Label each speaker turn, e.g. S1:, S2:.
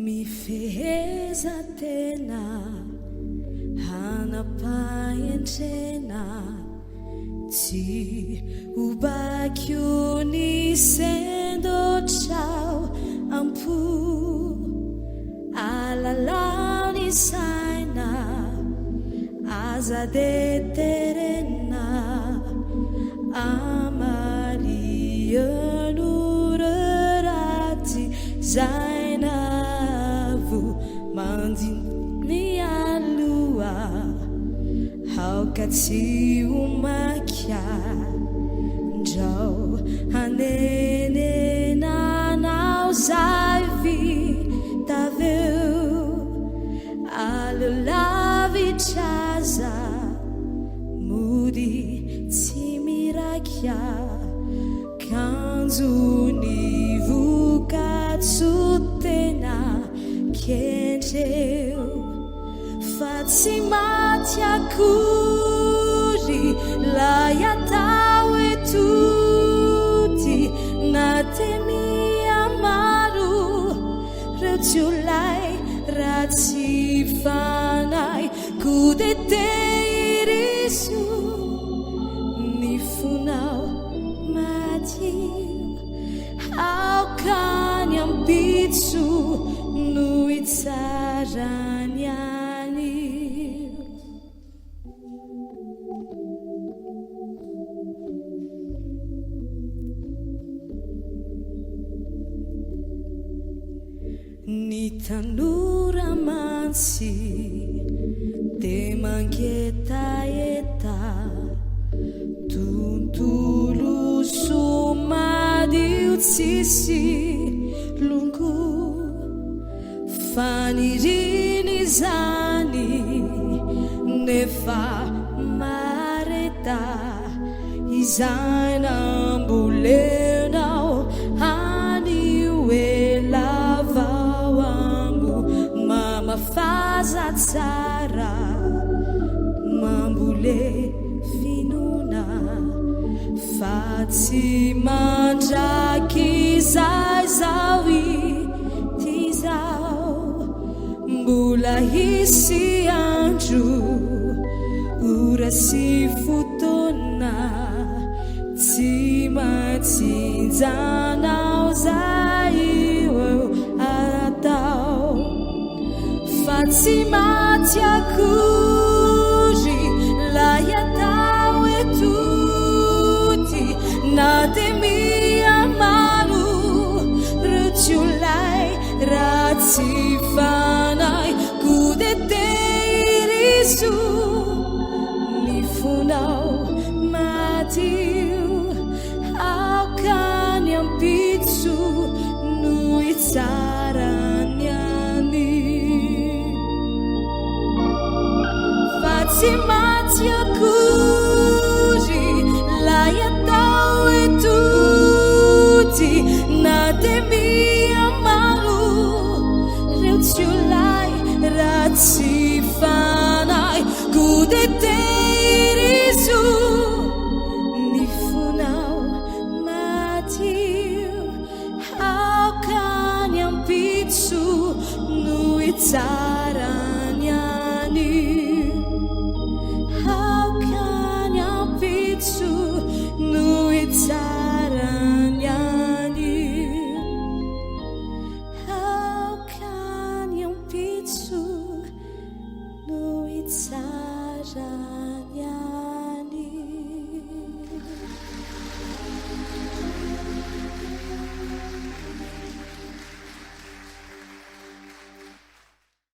S1: mifeheza tena hanapahyentrena tsy hobakyo ny sendotrao ampo alalau ny saina aza de terena amalianureraty zainavo mandiny alua hauka tsy omakia ndrao hanenenanao zay vitaveo alolavitraza mody tsy mirakia kanjony vokatsotena kentreo fa tsy maty akory lay atao etuty na temiamaro reo tsiolay ratsy fanay kude teiriso ny fonao madio aokany ampitso no itsarany anio ny tanora mansy de mangetaeta tontolo somadio tsisy longo faniriny zany nefa mareta izainambolenao anio elavao ambo mamafaza tsara mambole finona fa tsy mandraky zay zao ity zao mbola hisy andro ora sy fotona tsy matsinjanao zay eo atao fa tsy maty akory lay atao etuty na de miamaro reo tsiolay ratsy fanay kude teiriso ny fonao madio aokany ampitso no itsarany anio fa tsy maty akory lay atao etuty na de miamaro reo tsiolay ratsy fanay kude teiriso ny fonao madio aokany ampitso no itsarany